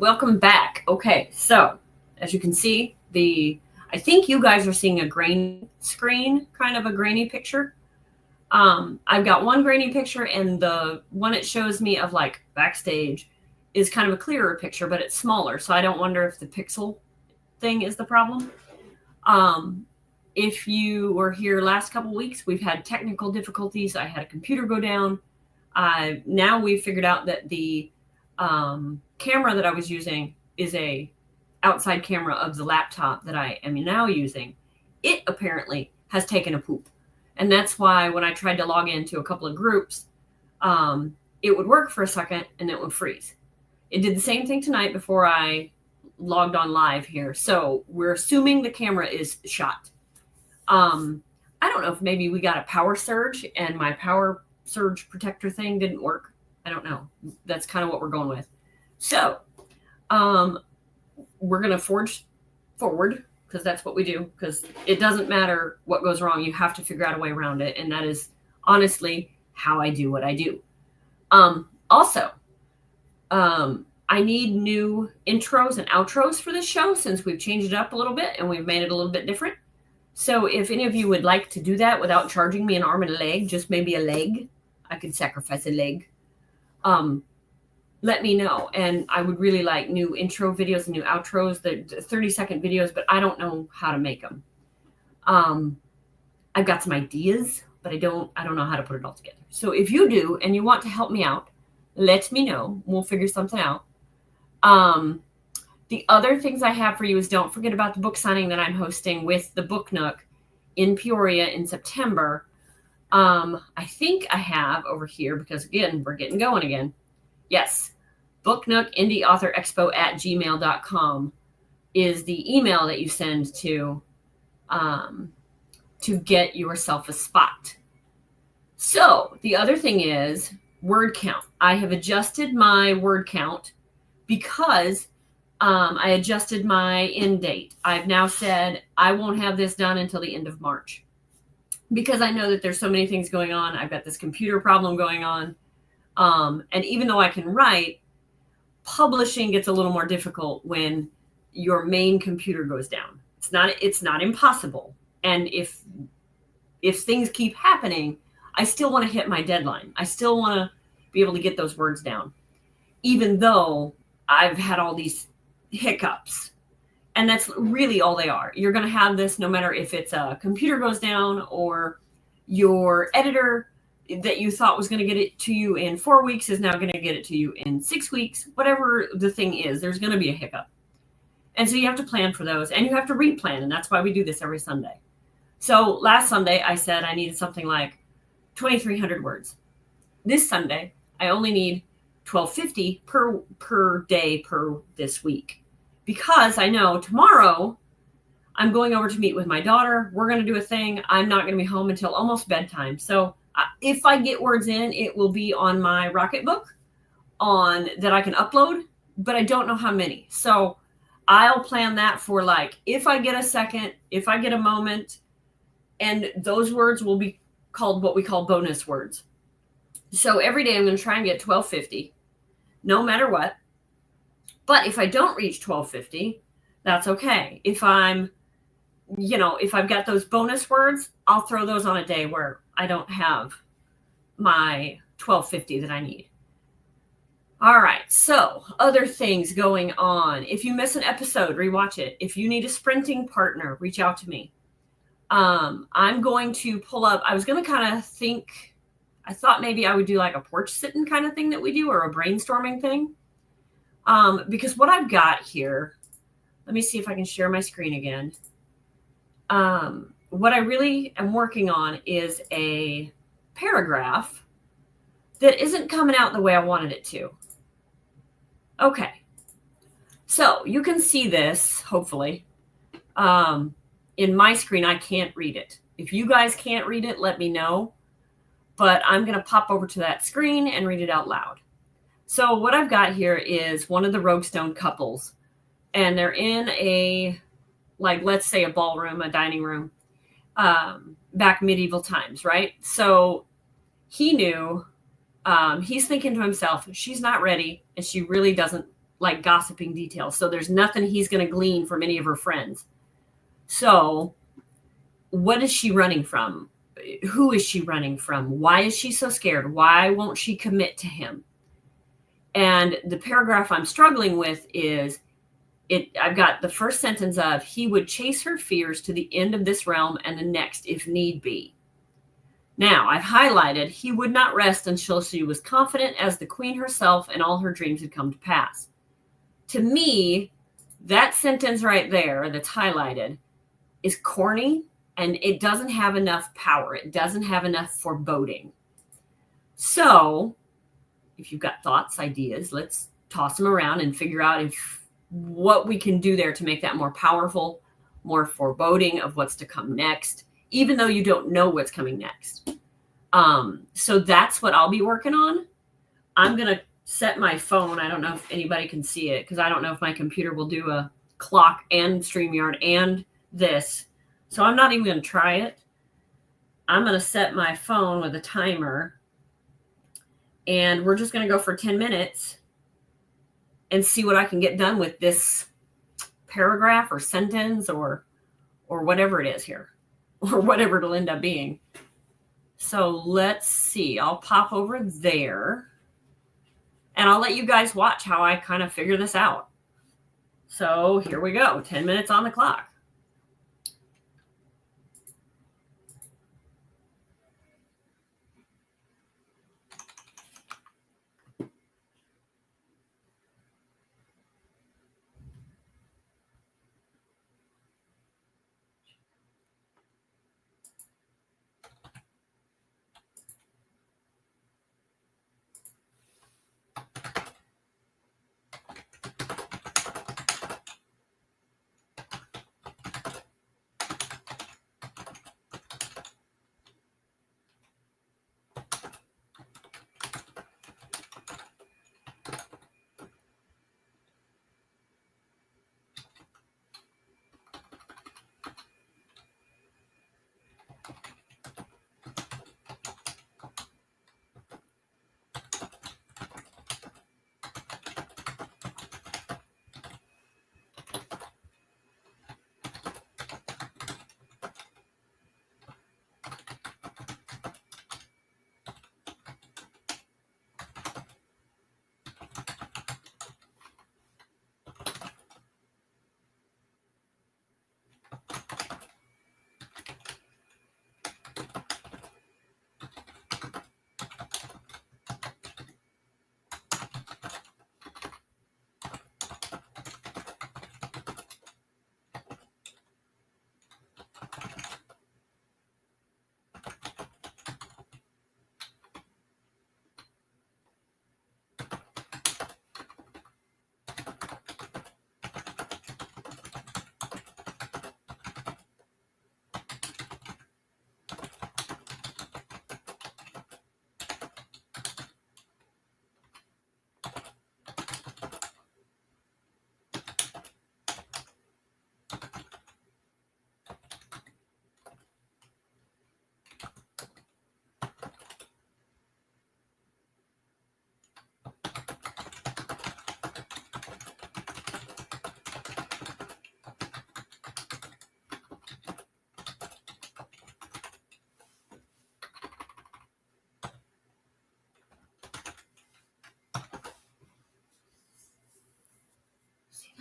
welcome back. Okay, so as you can see, I think you guys are seeing a grainy screen, kind of a grainy picture. I've got one grainy picture, and the one it shows me of like backstage is kind of a clearer picture, but it's smaller. So I don't wonder if the pixel thing is the problem. If you were here last couple weeks, we've had technical difficulties. I had a computer go down. Now we've figured out that the camera that I was using is a outside camera of the laptop that I am now using. It apparently has taken a poop. And that's why when I tried to log into a couple of groups, it would work for a second and it would freeze. It did the same thing tonight before I logged on live here. So we're assuming the camera is shot. I don't know if maybe we got a power surge and my power surge protector thing didn't work. I don't know. That's kind of what we're going with. So we're going to forge forward, because that's what we do, because it doesn't matter what goes wrong. You have to figure out a way around it. And that is honestly how I do what I do. Also, I need new intros and outros for this show, since we've changed it up a little bit and we've made it a little bit different. So if any of you would like to do that without charging me an arm and a leg, just maybe a leg, I could sacrifice a leg. Let me know. And I would really like new intro videos and new outros, the 30-second videos, but I don't know how to make them. I've got some ideas, but I don't know how to put it all together. So if you do and you want to help me out, let me know. We'll figure something out. The other things I have for you is don't forget about the book signing that I'm hosting with the Book Nook in Peoria in September. I think I have over here, because again, we're getting going again. Yes. Book Nook Indie Author Expo at gmail.com is the email that you send to get yourself a spot. So the other thing is word count. I have adjusted my word count because I adjusted my end date. I've now said I won't have this done until the end of March, because I know that there's so many things going on. I've got this computer problem going on. And even though I can write, publishing gets a little more difficult when your main computer goes down. It's not impossible. And if things keep happening, I still want to hit my deadline. I still want to be able to get those words down, even though I've had all these hiccups. And that's really all they are. You're going to have this no matter if it's a computer goes down or your editor that you thought was going to get it to you in 4 weeks is now going to get it to you in 6 weeks. Whatever the thing is, there's going to be a hiccup. And so you have to plan for those, and you have to replan. And that's why we do this every Sunday. So last Sunday, I said I needed something like 2,300 words. This Sunday, I only need 1,250 per day per this week, because I know tomorrow I'm going over to meet with my daughter. We're going to do a thing. I'm not going to be home until almost bedtime. So if I get words in, it will be on my Rocketbook that I can upload, but I don't know how many. So I'll plan that for like, if I get a second, if I get a moment, and those words will be called what we call bonus words. So every day I'm going to try and get 1,250, no matter what. But if I don't reach 1,250, that's okay. If I've got those bonus words, I'll throw those on a day where I don't have my 1,250 that I need. All right. So other things going on. If you miss an episode, rewatch it. If you need a sprinting partner, reach out to me. I'm going to pull up. I was going to kind of think, I thought maybe I would do like a porch sitting kind of thing that we do, or a brainstorming thing. Because what I've got here, let me see if I can share my screen again. What I really am working on is a paragraph that isn't coming out the way I wanted it to. Okay. So you can see this, hopefully. In my screen, I can't read it. If you guys can't read it, let me know. But I'm going to pop over to that screen and read it out loud. So what I've got here is one of the Roguestone couples. And they're in a, like, let's say a ballroom, a dining room, back medieval times, right? So he knew, he's thinking to himself, she's not ready and she really doesn't like gossiping details. So there's nothing he's going to glean from any of her friends. So what is she running from? Who is she running from? Why is she so scared? Why won't she commit to him? And the paragraph I'm struggling with is I've got the first sentence of, he would chase her fears to the end of this realm and the next if need be. Now I've highlighted, he would not rest until she was confident as the queen herself and all her dreams had come to pass. To me, that sentence right there that's highlighted is corny, and it doesn't have enough power. It doesn't have enough foreboding. So if you've got thoughts, ideas, let's toss them around and figure out what we can do there to make that more powerful, more foreboding of what's to come next, even though you don't know what's coming next. So that's what I'll be working on. I'm going to set my phone. I don't know if anybody can see it because I don't know if my computer will do a clock and StreamYard and this. So I'm not even going to try it. I'm going to set my phone with a timer, and we're just going to go for 10 minutes and see what I can get done with this paragraph or sentence or whatever it is here, or whatever it'll end up being. So let's see. I'll pop over there, and I'll let you guys watch how I kind of figure this out. So here we go. 10 minutes on the clock.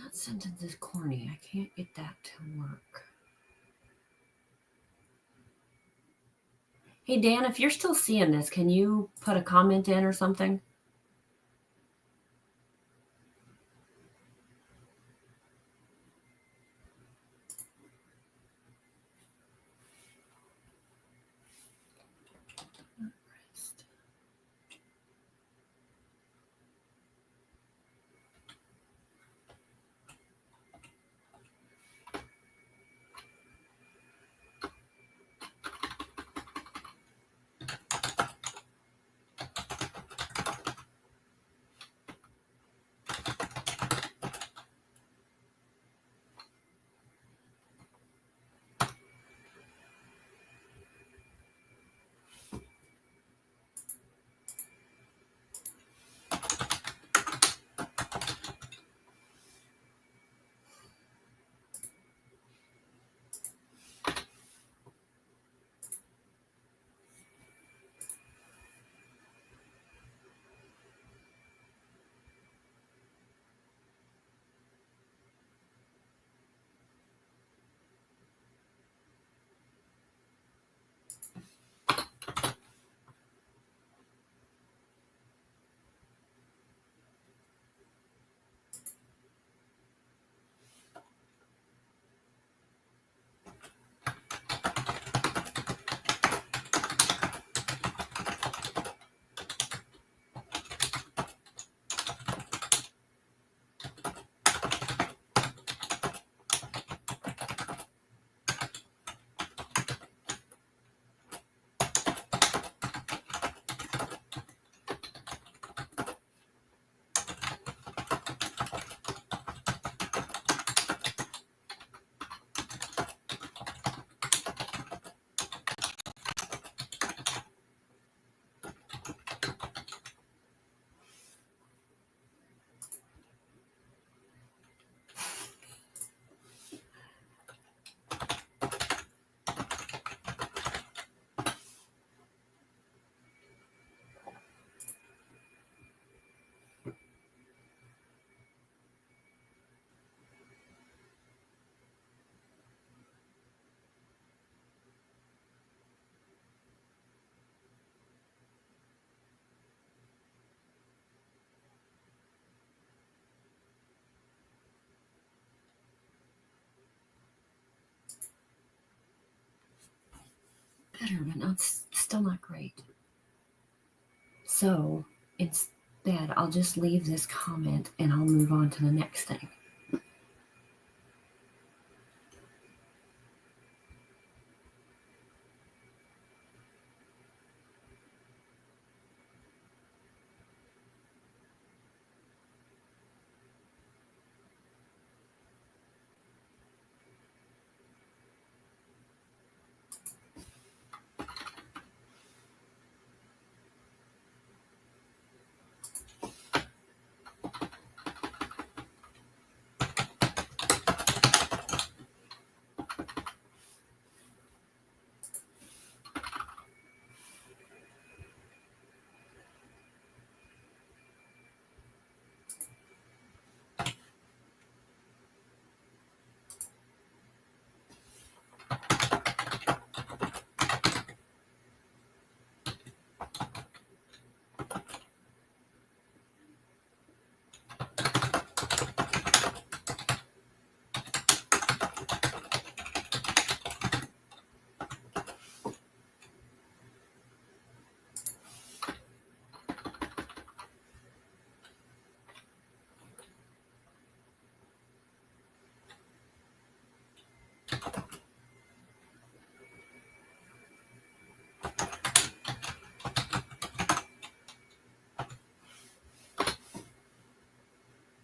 That sentence is corny. I can't get that to work. Hey, Dan, if you're still seeing this, can you put a comment in or something? better, but not still not great. So instead, I'll just leave this comment and I'll move on to the next thing.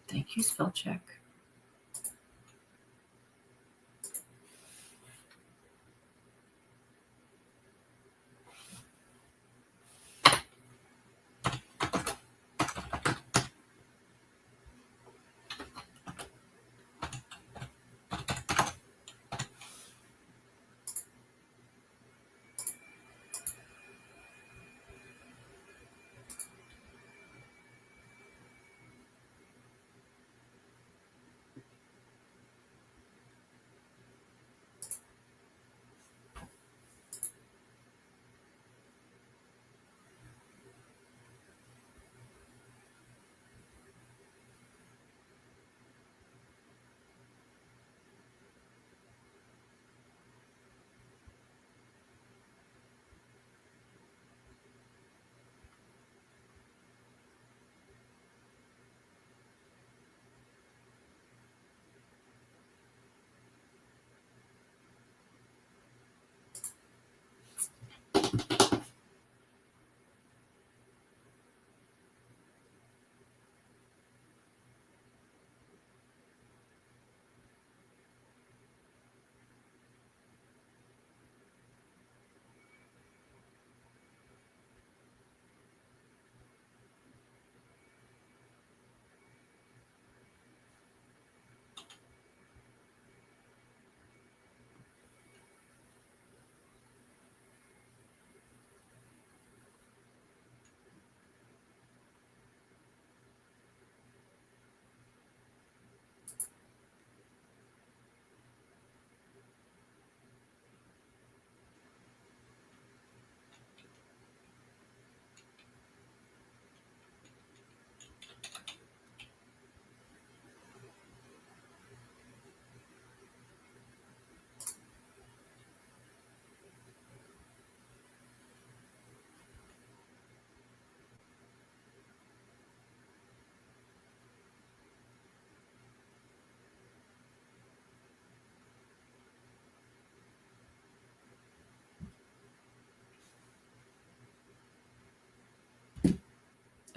Thank you, spell check.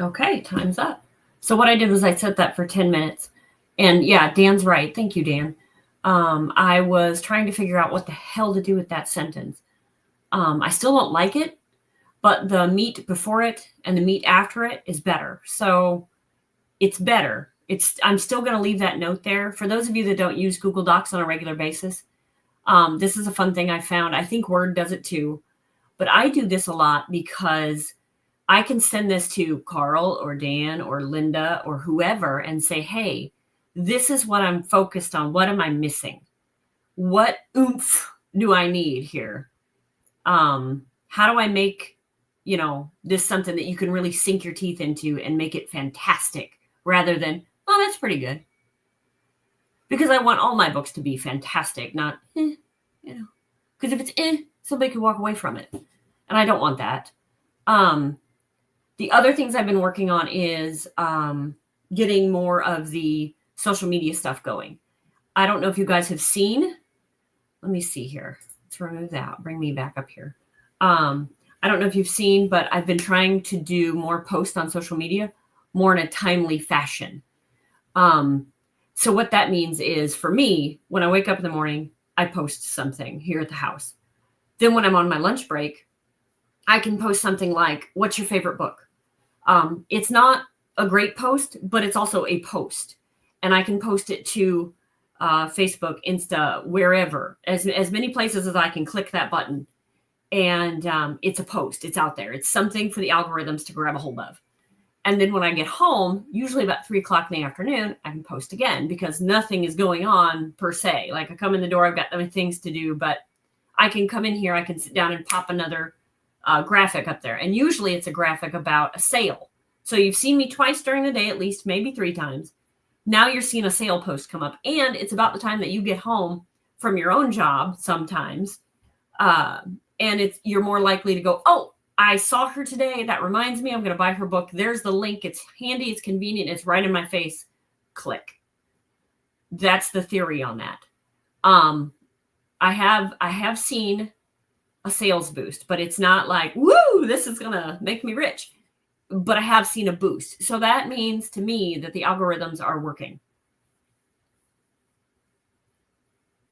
Okay, time's up. So what I did was I set that for 10 minutes. And yeah, Dan's right. Thank you, Dan. I was trying to figure out what the hell to do with that sentence. I still don't like it, but the meat before it and the meat after it is better. So it's better. I'm still going to leave that note there. For those of you that don't use Google Docs on a regular basis, this is a fun thing I found. I think Word does it too. But I do this a lot because I can send this to Carl or Dan or Linda or whoever and say, hey, this is what I'm focused on. What am I missing? What oomph do I need here? How do I make, this something that you can really sink your teeth into and make it fantastic rather than, oh, that's pretty good. Because I want all my books to be fantastic, not, because if it's somebody could walk away from it. And I don't want that. The other things I've been working on is getting more of the social media stuff going. I don't know if you guys have seen. Let me see here. Let's remove that. Bring me back up here. I don't know if you've seen, but I've been trying to do more posts on social media, more in a timely fashion. So what that means is, for me, when I wake up in the morning, I post something here at the house. Then when I'm on my lunch break, I can post something like, what's your favorite book? It's not a great post, but it's also a post. And I can post it to Facebook, Insta, wherever, as many places as I can click that button. And it's a post. It's out there. It's something for the algorithms to grab a hold of. And then when I get home, usually about 3:00 in the afternoon, I can post again because nothing is going on per se. Like I come in the door, I've got other things to do, but I can come in here, I can sit down and pop another graphic up there. And usually it's a graphic about a sale. So you've seen me twice during the day, at least maybe 3 times. Now you're seeing a sale post come up. And it's about the time that you get home from your own job sometimes. And you're more likely to go, oh, I saw her today. That reminds me, I'm going to buy her book. There's the link. It's handy. It's convenient. It's right in my face. Click. That's the theory on that. I have seen a sales boost, but it's not like, woo, this is going to make me rich. But I have seen a boost. So that means to me that the algorithms are working.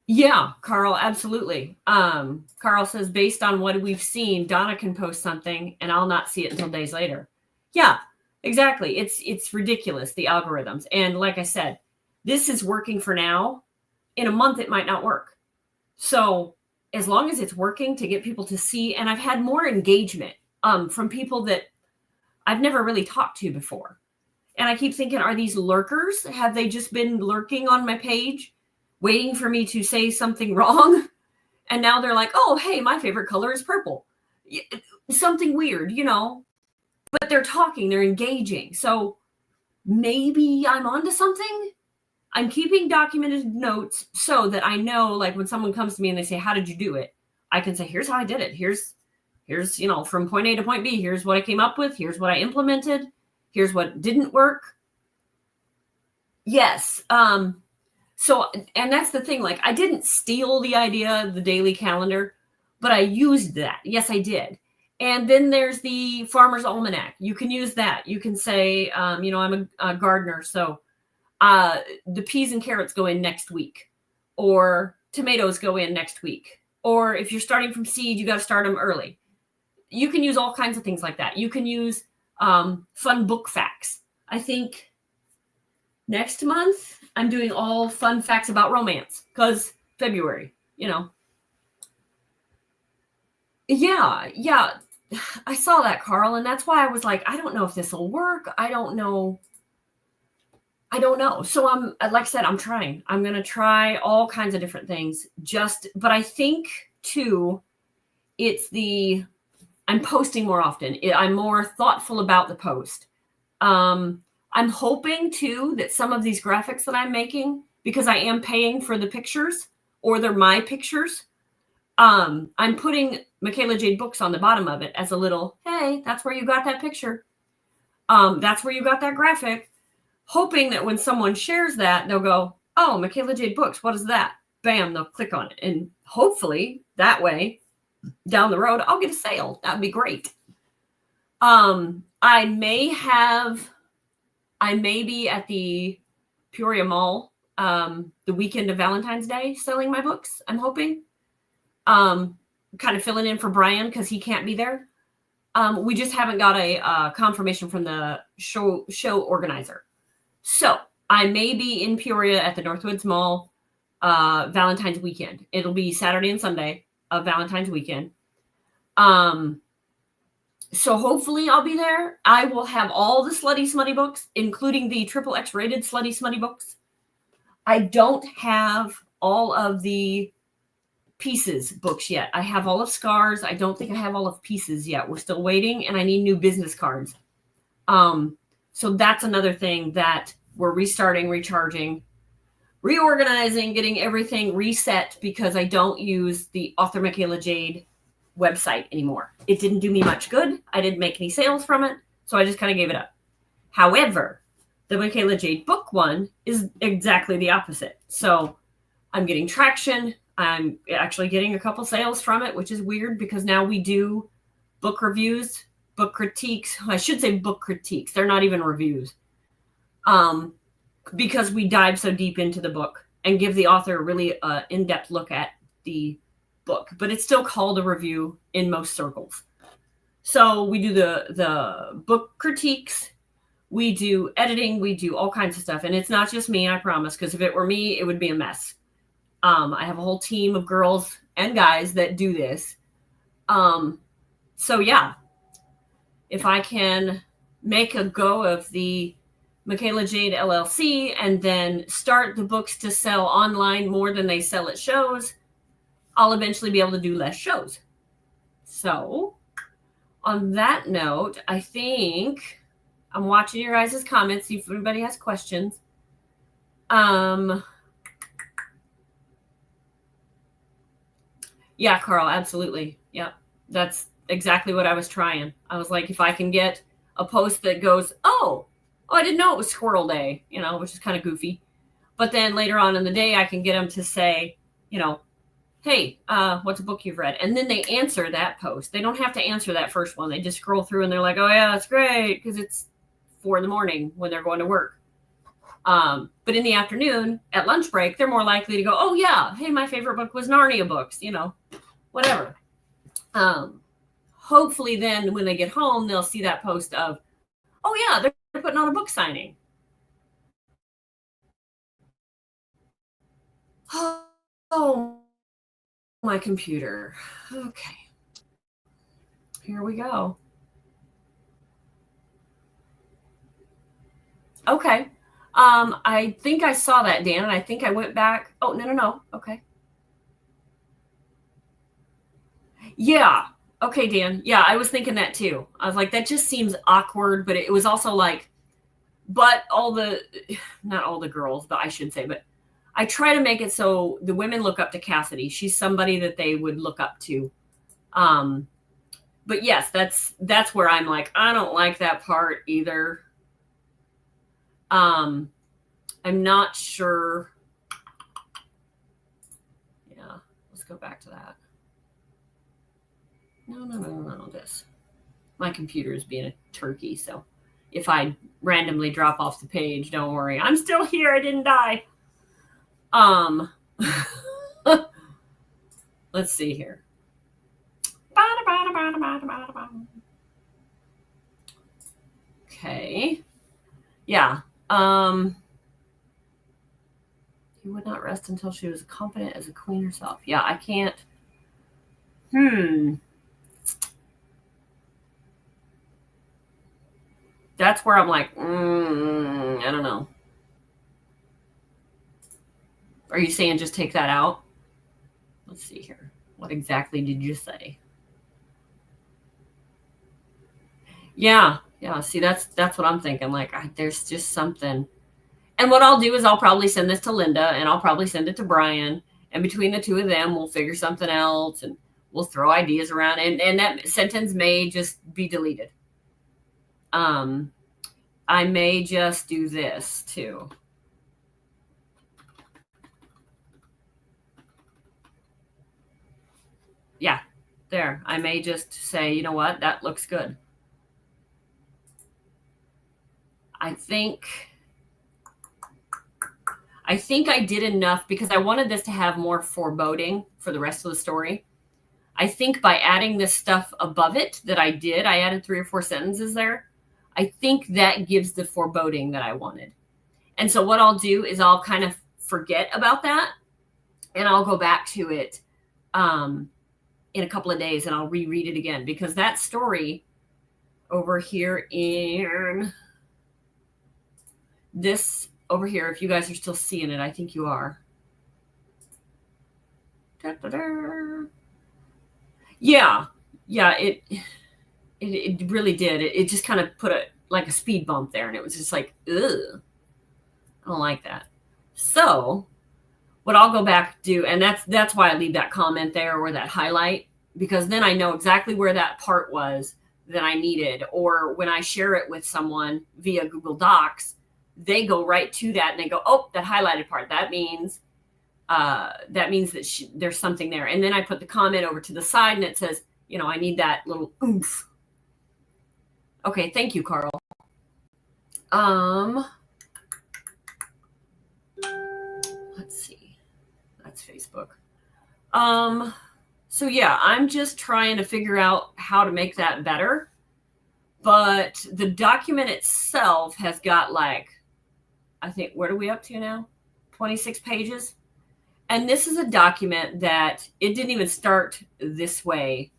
Yeah, Carl, absolutely. Carl says, based on what we've seen, Donna can post something and I'll not see it until days later. Yeah, exactly. It's ridiculous, the algorithms. And like I said, this is working for now. In a month, it might not work. So as long as it's working to get people to see, and I've had more engagement from people that I've never really talked to before. And I keep thinking, are these lurkers? Have they just been lurking on my page, waiting for me to say something wrong? And now they're like, oh, hey, my favorite color is purple. Something weird, but they're talking, they're engaging. So maybe I'm onto something. I'm keeping documented notes so that I know, like when someone comes to me and they say, how did you do it? I can say, here's how I did it. Here's, from point A to point B, here's what I came up with. Here's what I implemented. Here's what didn't work. Yes. So, and that's the thing, like I didn't steal the idea of the daily calendar, but I used that. Yes, I did. And then there's the Farmer's Almanac. You can use that. You can say, I'm a gardener. So the peas and carrots go in next week, or tomatoes go in next week. Or if you're starting from seed, you got to start them early. You can use all kinds of things like that. You can use fun book facts. I think next month I'm doing all fun facts about romance because February, Yeah. I saw that, Carl. And that's why I was like, I don't know if this will work. I don't know. So like I said, I'm trying. I'm going to try all kinds of different things but I think too, I'm posting more often. I'm more thoughtful about the post. I'm hoping too that some of these graphics that I'm making, because I am paying for the pictures or they're my pictures, I'm putting Michaela Jade Books on the bottom of it as a little, hey, that's where you got that picture. That's where you got that graphic. Hoping that when someone shares that, they'll go, oh, Michaela Jade Books, what is that? Bam, they'll click on it. And hopefully that way, down the road, I'll get a sale. That'd be great. I may be at the Peoria Mall the weekend of Valentine's Day selling my books, I'm hoping. Kind of filling in for Brian because he can't be there. We just haven't got a confirmation from the show organizer. So I may be in Peoria at the Northwoods Mall Valentine's weekend. It'll be Saturday and Sunday of Valentine's weekend. So hopefully I'll be there. I will have all the Slutty Smutty books, including the XXX rated Slutty Smutty books. I don't have all of the Pieces books yet. I have all of Scars. I don't think I have all of Pieces yet. We're still waiting, and I need new business cards. So that's another thing that we're restarting, recharging, reorganizing, getting everything reset because I don't use the author Michaela Jade website anymore. It didn't do me much good. I didn't make any sales from it. So I just kind of gave it up. However, the Michaela Jade book one is exactly the opposite. So I'm getting traction. I'm actually getting a couple sales from it, which is weird because now we do book reviews, book critiques. I should say book critiques. They're not even reviews. Because we dive so deep into the book and give the author a really in-depth look at the book. But it's still called a review in most circles. So we do the book critiques. We do editing. We do all kinds of stuff. And it's not just me, I promise, because if it were me, it would be a mess. I have a whole team of girls and guys that do this. So yeah, if I can make a go of the Michaela Jade LLC and then start the books to sell online more than they sell at shows, I'll eventually be able to do less shows. So on that note, I think I'm watching your guys' comments, see if anybody has questions. Yeah, Carl, absolutely. Yeah, that's exactly what I was trying. I was like, if I can get a post that goes, oh, I didn't know it was Squirrel Day, which is kind of goofy. But then later on in the day, I can get them to say, hey, what's a book you've read? And then they answer that post. They don't have to answer that first one. They just scroll through and they're like, oh, yeah, that's great, because it's 4 a.m. when they're going to work. But in the afternoon, at lunch break, they're more likely to go, oh, yeah, hey, my favorite book was Narnia books, whatever. Hopefully then when they get home, they'll see that post of, oh, yeah, they're putting on a book signing. Oh, my computer. Okay. Here we go. Okay. I think I saw that, Dan, and I think I went back. Oh, no. Okay. Yeah. Okay, Dan. Yeah, I was thinking that too. I was like, that just seems awkward, but it was also like, but not all the girls, but I should say, but I try to make it so the women look up to Cassidy. She's somebody that they would look up to. But yes, that's where I'm like, I don't like that part either. I'm not sure. Yeah, let's go back to that. No, this. My computer is being a turkey, so if I randomly drop off the page, don't worry. I'm still here. I didn't die. Let's see here. Okay. Yeah. He would not rest until she was competent as a queen herself. Yeah, I can't. That's where I'm like, I don't know. Are you saying just take that out? Let's see here. What exactly did you say? Yeah. See, that's what I'm thinking. Like, there's just something. And what I'll do is I'll probably send this to Linda and I'll probably send it to Brian. And between the two of them, we'll figure something else and we'll throw ideas around. And that sentence may just be deleted. I may just do this too. Yeah, there. I may just say, you know what? That looks good. I think I did enough because I wanted this to have more foreboding for the rest of the story. I think by adding this stuff above it that I added 3 or 4 sentences there. I think that gives the foreboding that I wanted. And so what I'll do is I'll kind of forget about that and I'll go back to it in a couple of days and I'll reread it again because that story over here in this over here, if you guys are still seeing it, I think you are. Yeah, it really did. It just kind of put a speed bump there, and it was just like, ugh, I don't like that. So what I'll go back do, and that's why I leave that comment there or that highlight, because then I know exactly where that part was that I needed. Or when I share it with someone via Google Docs, they go right to that and they go, oh, that highlighted part. That means that there's something there. And then I put the comment over to the side and it says, I need that little oomph. Okay, thank you, Carl. Let's see. That's Facebook. So yeah, I'm just trying to figure out how to make that better. But the document itself has got I think, what are we up to now? 26 pages. And this is a document that it didn't even start this way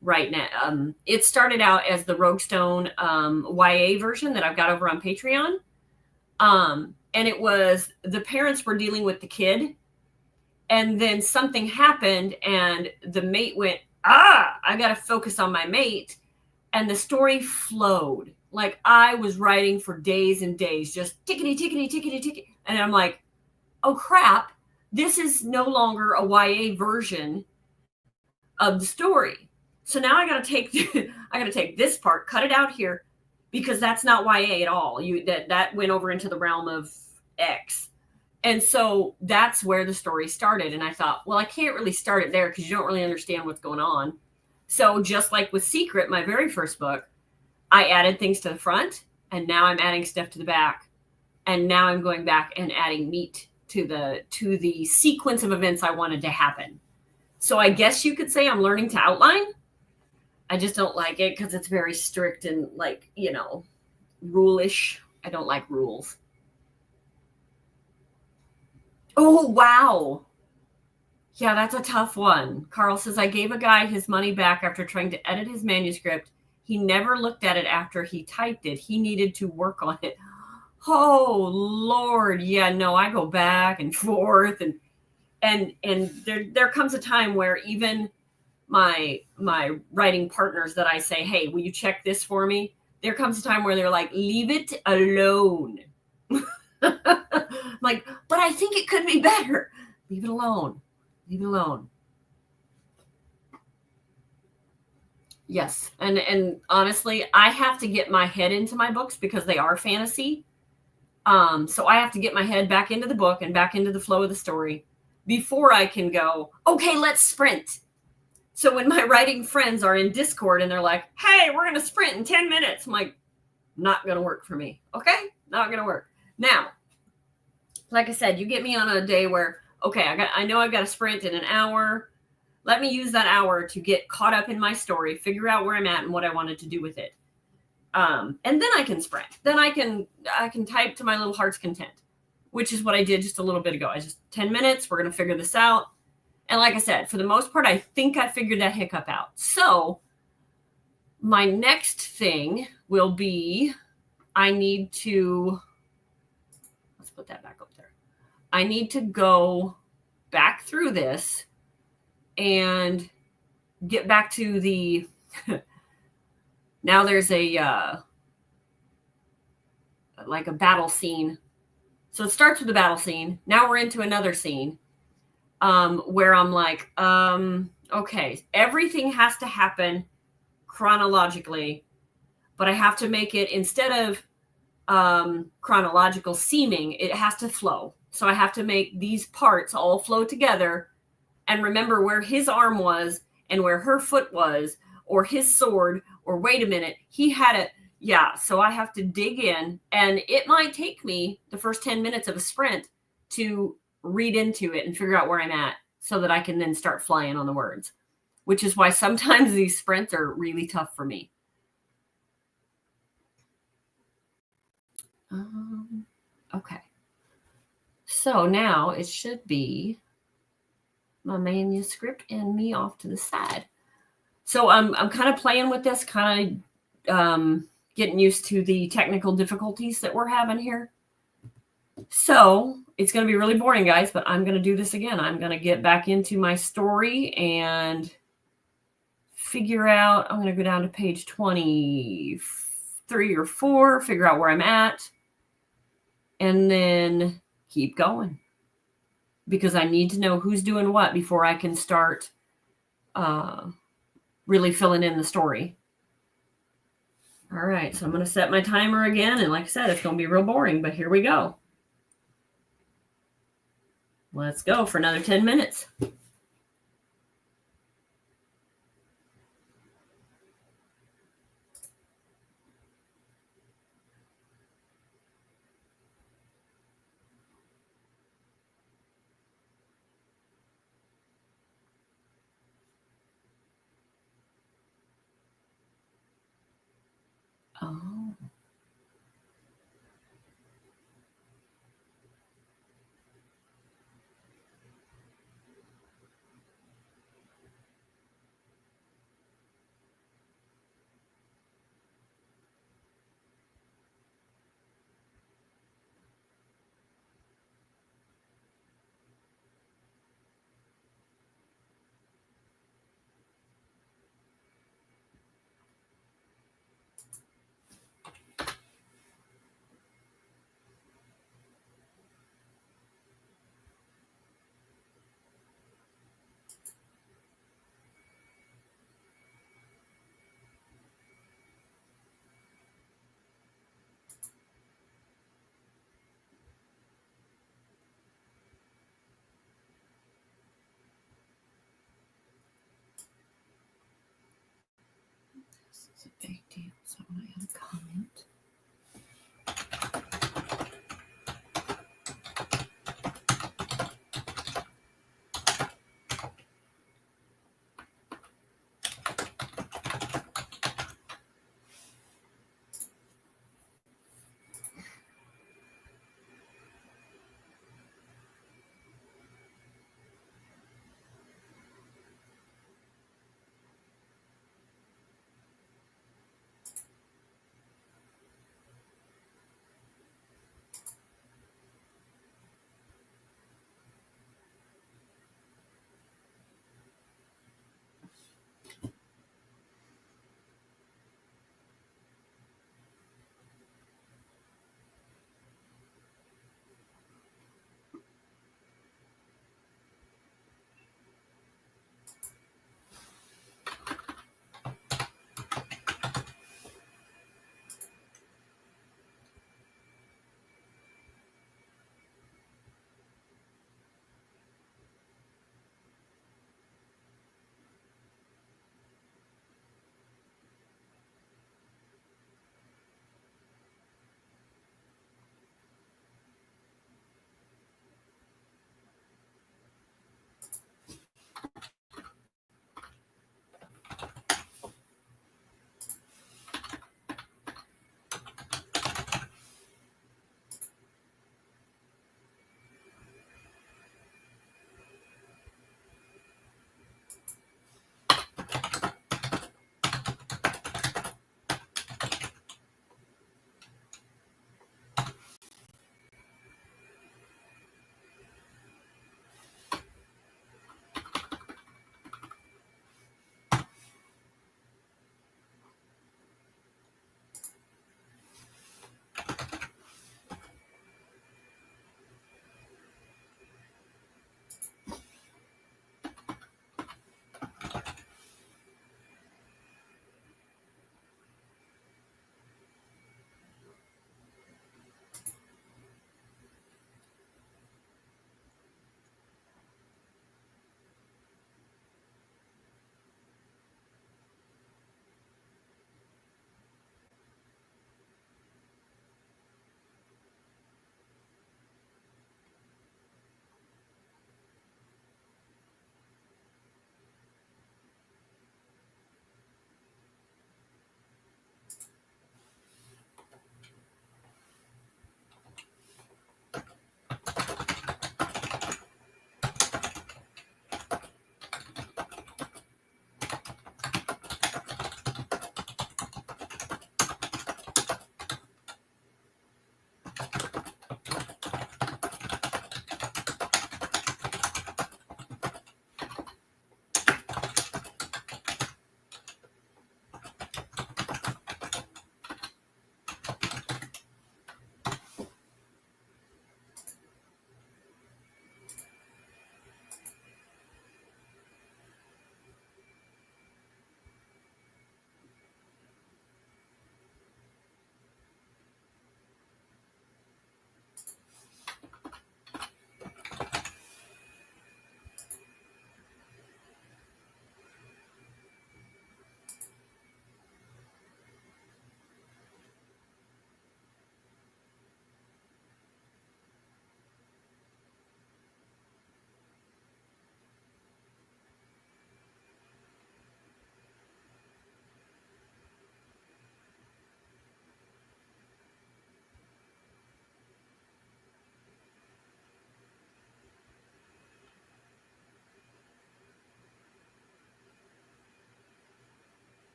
right now. It started out as the Roguestone YA version that I've got over on Patreon. And it was the parents were dealing with the kid. And then something happened and the mate went, I got to focus on my mate. And the story flowed. Like I was writing for days and days, just tickety, tickety, tickety, tickety. And I'm like, oh crap, this is no longer a YA version of the story. So now I got to take this part, cut it out here, because that's not YA at all. That went over into the realm of X. And so that's where the story started. And I thought, well, I can't really start it there because you don't really understand what's going on. So just like with Secret, my very first book, I added things to the front and now I'm adding stuff to the back. And now I'm going back and adding meat to the sequence of events I wanted to happen. So I guess you could say I'm learning to outline. I just don't like it because it's very strict and rule-ish. I don't like rules. Oh, wow. Yeah, that's a tough one. Carl says, I gave a guy his money back after trying to edit his manuscript. He never looked at it after he typed it. He needed to work on it. Oh, Lord. Yeah, no, I go back and forth. And there comes a time where even my writing partners that I say, hey, will you check this for me? There comes a time where they're like, leave it alone. Like, but I think it could be better. Leave it alone. Leave it alone. Yes. And honestly, I have to get my head into my books because they are fantasy. So I have to get my head back into the book and back into the flow of the story before I can go, okay, let's sprint. So when my writing friends are in Discord and they're like, hey, we're going to sprint in 10 minutes. I'm like, not going to work for me. Okay. Not going to work. Now, like I said, you get me on a day where, okay, I know I've got to sprint in an hour. Let me use that hour to get caught up in my story, figure out where I'm at and what I wanted to do with it. And then I can sprint. Then I can type to my little heart's content, which is what I did just a little bit ago. I just 10 minutes. We're going to figure this out. And like I said, for the most part, I think I figured that hiccup out. So my next thing will be, let's put that back up there. I need to go back through this and get back to the, now there's a battle scene. So it starts with the battle scene. Now we're into another scene where I'm like, okay, everything has to happen chronologically, but I have to make it, instead of chronological seeming, it has to flow. So I have to make these parts all flow together and remember where his arm was and where her foot was, or his sword, or wait a minute, he had it. Yeah, so I have to dig in, and it might take me the first 10 minutes of a sprint to read into it and figure out where I'm at so that I can then start flying on the words, which is why sometimes these sprints are really tough for me. Okay. So now it should be my manuscript and me off to the side. So I'm kind of playing with this, kind of getting used to the technical difficulties that we're having here. So it's going to be really boring, guys, but I'm going to do this again. I'm going to get back into my story and figure out, I'm going to go down to page 23 or 4, figure out where I'm at, and then keep going. Because I need to know who's doing what before I can start really filling in the story. All right, so I'm going to set my timer again. And like I said, it's going to be real boring, but here we go. Let's go for another 10 minutes. Oh. This is a big deal, so I'm going to add a comment.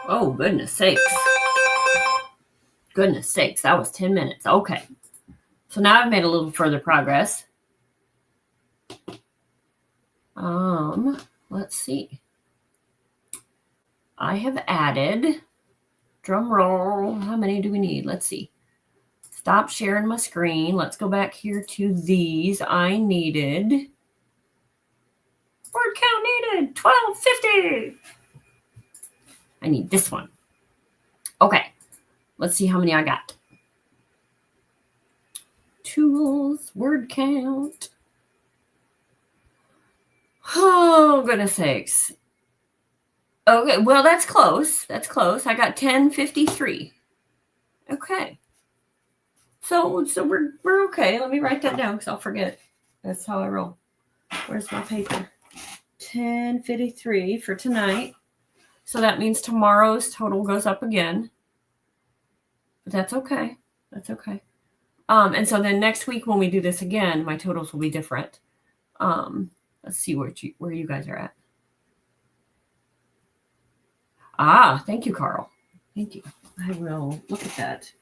Oh, goodness sakes. Goodness sakes, that was 10 minutes. Okay. So now I've made a little further progress. Let's see. I have added, drum roll, how many do we need? Let's see. Stop sharing my screen. Let's go back here to these. I needed, word count needed, 1250. I need this one. Okay. Let's see how many I got. Tools, word count. Oh, goodness sakes. Okay, well, that's close. That's close. I got 1053. Okay. So we're okay. Let me write that down because I'll forget. That's how I roll. Where's my paper? 1053 for tonight. So that means tomorrow's total goes up again. But that's okay. That's okay. And so then next week when we do this again, my totals will be different. Let's see where you guys are at. Ah, thank you, Carl. Thank you. I will look at that.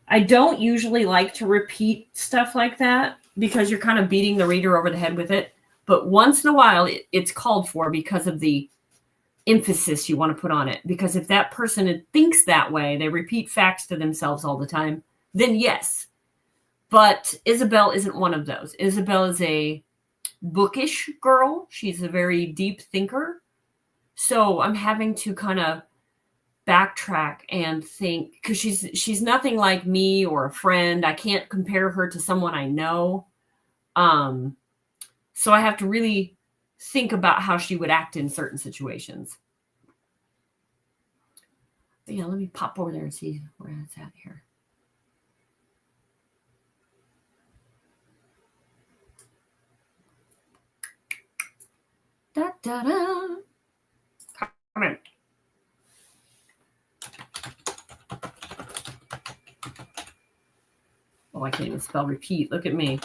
I don't usually like to repeat stuff like that because you're kind of beating the reader over the head with it. But once in a while, it's called for because of the emphasis you want to put on it. Because if that person thinks that way, they repeat facts to themselves all the time, then yes. But Isabel isn't one of those. Isabel is a bookish girl. She's a very deep thinker. So I'm having to kind of backtrack and think, because she's nothing like me or a friend. I can't compare her to someone I know. So I have to really think about how she would act in certain situations. But yeah, let me pop over there and see where it's at here. Da da da. Come in. Oh, I can't even spell repeat. Look at me.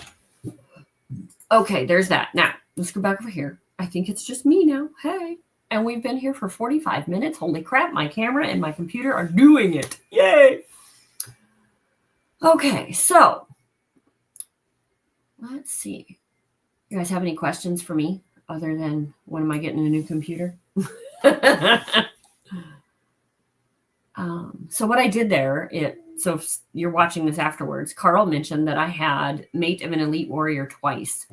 Okay, there's that. Now, let's go back over here. I think it's just me now. Hey. And we've been here for 45 minutes. Holy crap, my camera and my computer are doing it. Yay. Okay, so let's see. You guys have any questions for me other than when am I getting a new computer? So what I did there, so if you're watching this afterwards, Carl mentioned that I had Mate of an Elite Warrior twice.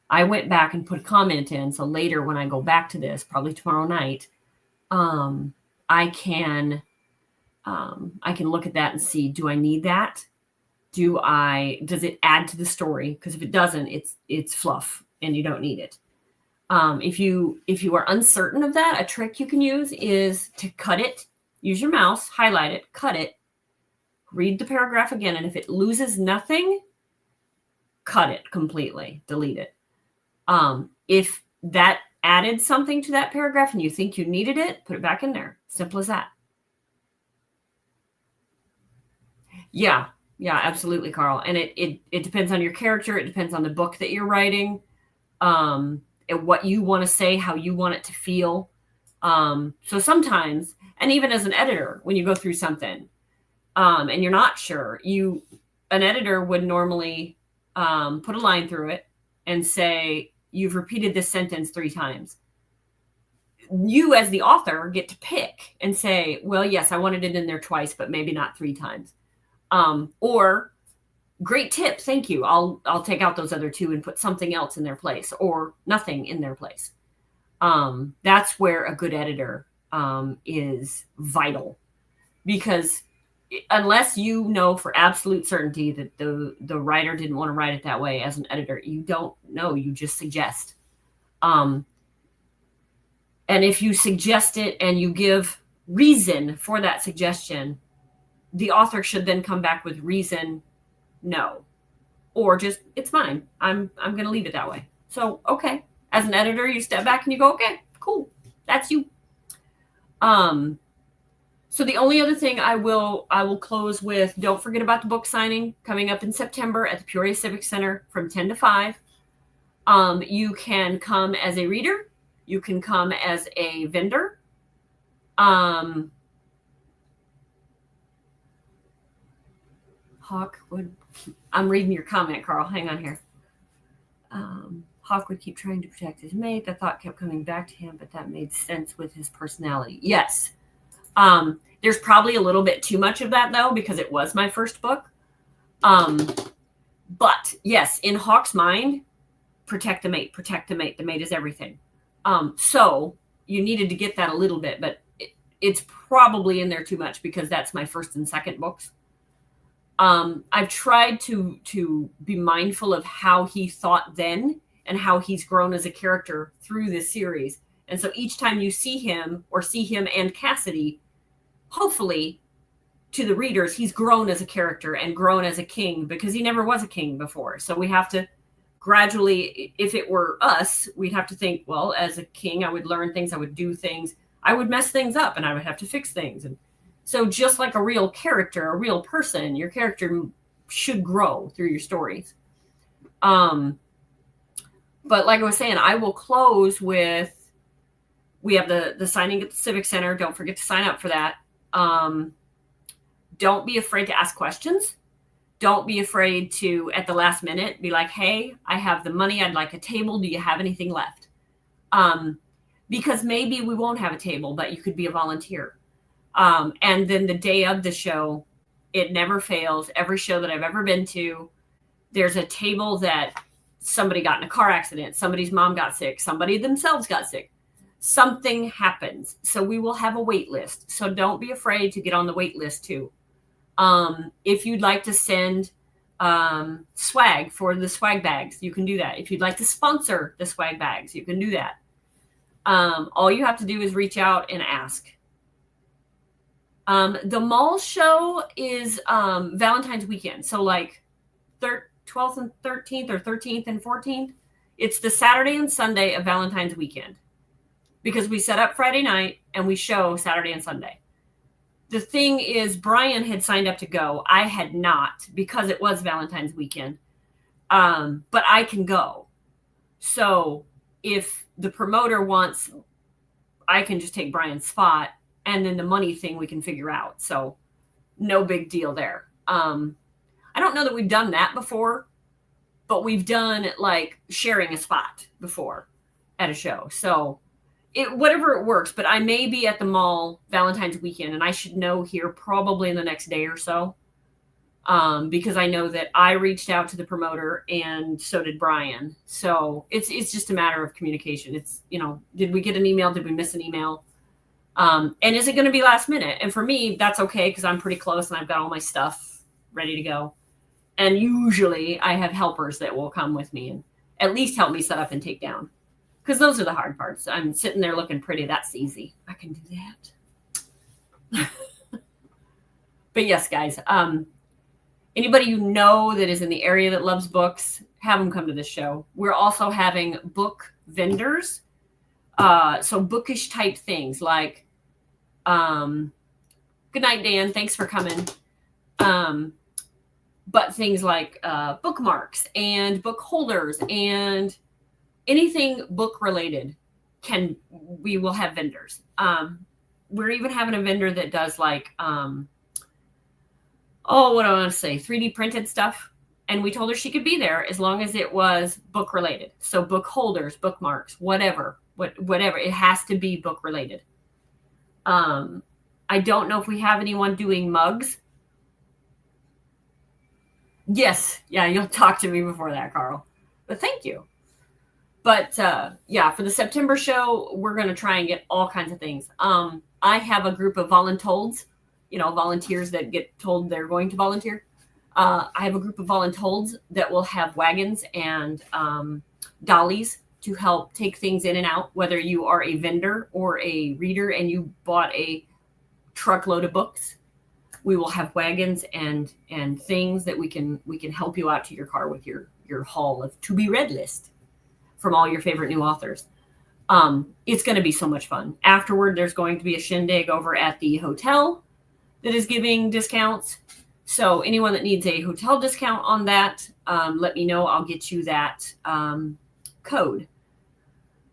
I went back and put a comment in. So later when I go back to this, probably tomorrow night, I can look at that and see, do I need that? Does it add to the story? Because if it doesn't, it's fluff and you don't need it. If you are uncertain of that, a trick you can use is to cut it, use your mouse, highlight it, cut it, read the paragraph again. And if it loses nothing, cut it completely, delete it. If that added something to that paragraph and you think you needed it, put it back in there. Simple as that. Yeah, absolutely, Carl. And it depends on your character. It depends on the book that you're writing. And what you want to say, how you want it to feel. So sometimes, and even as an editor, when you go through something, and you're not sure, an editor would normally put a line through it and say, you've repeated this sentence 3 times. You as the author get to pick and say, well, yes, I wanted it in there twice, but maybe not 3 times. Or great tip, thank you. I'll take out those other 2 and put something else in their place, or nothing in their place. That's where a good editor is vital, because unless you know for absolute certainty that the writer didn't want to write it that way, as an editor, you don't know, you just suggest. And if you suggest it and you give reason for that suggestion, the author should then come back with reason no, or just, it's fine. I'm going to leave it that way. So, okay. As an editor, you step back and you go, okay, cool. That's you. So the only other thing I will close with, don't forget about the book signing coming up in September at the Peoria Civic Center from 10 to 5. You can come as a reader. You can come as a vendor. Hawk would, I'm reading your comment, Carl. Hang on here. Hawk would keep trying to protect his mate. The thought kept coming back to him, but that made sense with his personality. Yes. There's probably a little bit too much of that, though, because it was my first book. But yes, in Hawk's mind, protect the mate. Protect the mate. The mate is everything. So you needed to get that a little bit, but it's probably in there too much because that's my first and second books. I've tried to be mindful of how he thought then and how he's grown as a character through this series. And so each time you see him or see him and Cassidy, hopefully to the readers, he's grown as a character and grown as a king, because he never was a king before. So we have to gradually, if it were us, we'd have to think, well, as a king, I would learn things, I would do things, I would mess things up, and I would have to fix things. And so just like a real character, a real person, your character should grow through your stories. But like I was saying, I will close with We have the signing at the Civic Center. Don't forget to sign up for that. Don't be afraid to ask questions. Don't be afraid to, at the last minute, be like, hey, I have the money. I'd like a table. Do you have anything left? Because maybe we won't have a table, but you could be a volunteer. And then the day of the show, it never fails. Every show that I've ever been to, there's a table that somebody got in a car accident. Somebody's mom got sick. Somebody themselves got sick. Something happens. So we will have a wait list. So don't be afraid to get on the wait list too. If you'd like to send swag for the swag bags, you can do that. If you'd like to sponsor the swag bags, you can do that. All you have to do is reach out and ask. The mall show is Valentine's weekend. So like 12th and 13th or 13th and 14th. It's the Saturday and Sunday of Valentine's weekend. Because we set up Friday night and we show Saturday and Sunday. The thing is, Brian had signed up to go. I had not because it was Valentine's weekend. But I can go. So if the promoter wants, I can just take Brian's spot, and then the money thing we can figure out. So no big deal there. I don't know that we've done that before, but we've done like sharing a spot before at a show. So whatever it works, but I may be at the mall Valentine's weekend, and I should know here probably in the next day or so, because I know that I reached out to the promoter and so did Brian. So it's just a matter of communication. It's, did we get an email? Did we miss an email? And is it going to be last minute? And for me, that's okay because I'm pretty close and I've got all my stuff ready to go. And usually I have helpers that will come with me and at least help me set up and take down. Because those are the hard parts. I'm sitting there looking pretty. That's easy. I can do that. But yes, guys. Anybody you know that is in the area that loves books, have them come to this show. We're also having book vendors. So bookish type things like, good night, Dan. Thanks for coming. But things like bookmarks and book holders and anything book related we will have vendors. We're even having a vendor that does like, what do I want to say? 3D printed stuff. And we told her she could be there as long as it was book related. So book holders, bookmarks, whatever, it has to be book related. I don't know if we have anyone doing mugs. Yes. Yeah. You'll talk to me before that, Carl, but thank you. But for the September show, we're going to try and get all kinds of things. I have a group of volunteers, volunteers that get told they're going to volunteer. I have a group of volunteers that will have wagons and dollies to help take things in and out, whether you are a vendor or a reader and you bought a truckload of books. We will have wagons and things that we can help you out to your car with your haul of to be read list from all your favorite new authors. It's going to be so much fun. Afterward, there's going to be a shindig over at the hotel that is giving discounts. So anyone that needs a hotel discount on that, let me know. I'll get you that code.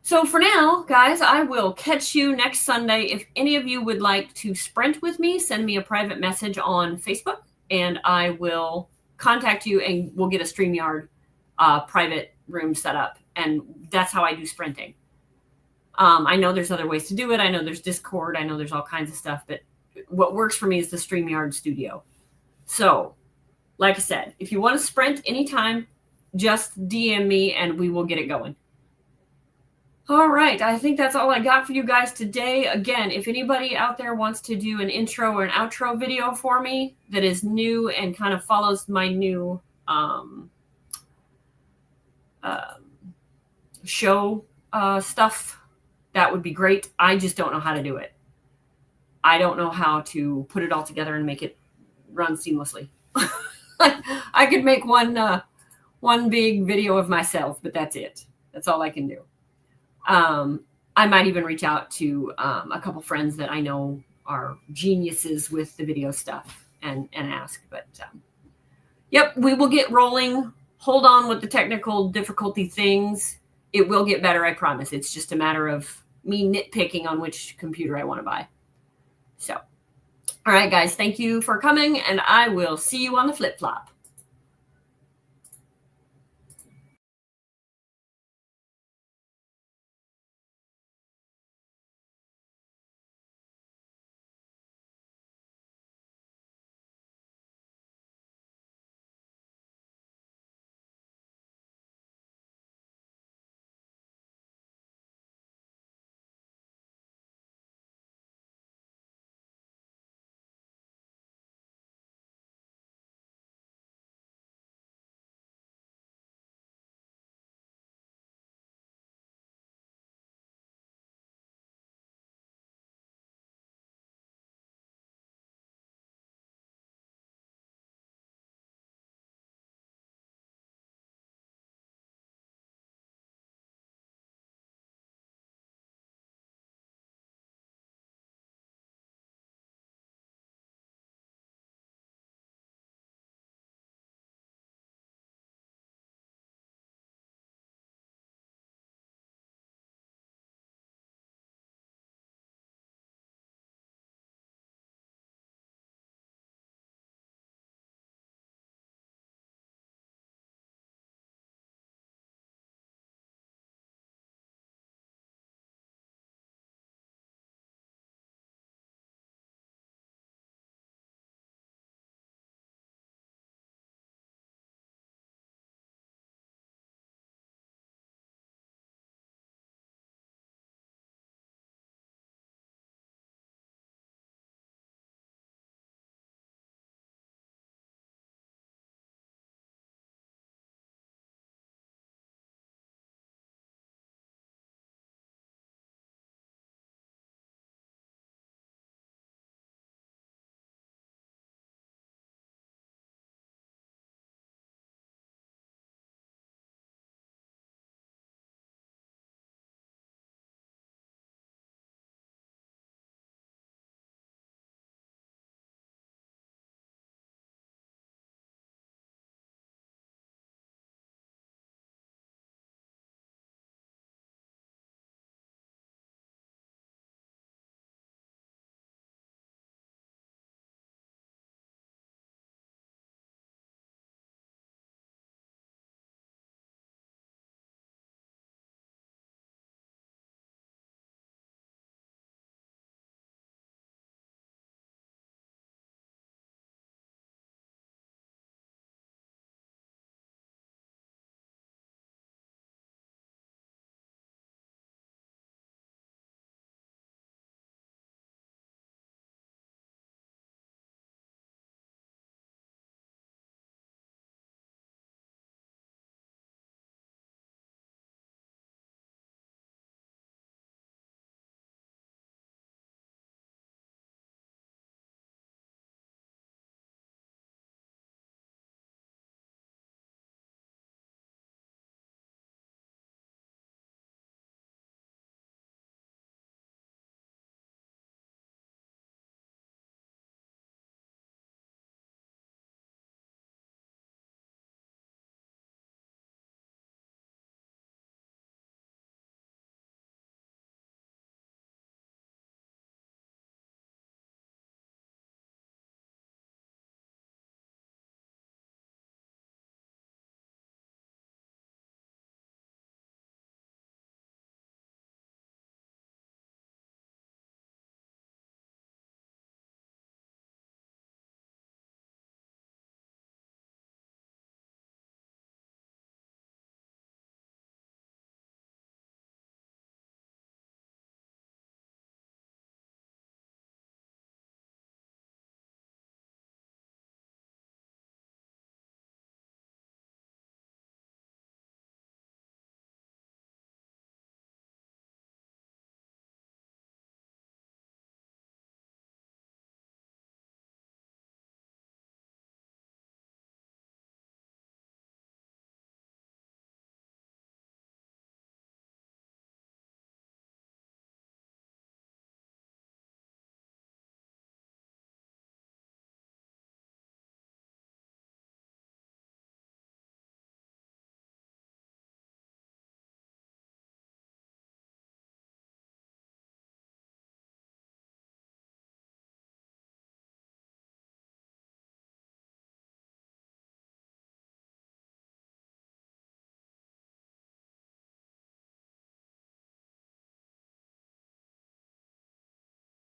So for now, guys, I will catch you next Sunday. If any of you would like to sprint with me, send me a private message on Facebook, and I will contact you, and we'll get a StreamYard private room set up. And that's how I do sprinting. I know there's other ways to do it. I know there's Discord. I know there's all kinds of stuff. But what works for me is the StreamYard studio. So, like I said, if you want to sprint anytime, just DM me and we will get it going. All right. I think that's all I got for you guys today. Again, if anybody out there wants to do an intro or an outro video for me that is new and kind of follows my new show stuff, that would be great. I just don't know how to do it. I don't know how to put it all together and make it run seamlessly. I could make one big video of myself, but that's it. That's all I can do. I might even reach out to a couple friends that I know are geniuses with the video stuff and ask. But yep, we will get rolling. Hold on with the technical difficulty things. It will get better, I promise. It's just a matter of me nitpicking on which computer I want to buy. So, all right, guys, thank you for coming, and I will see you on the flip flop.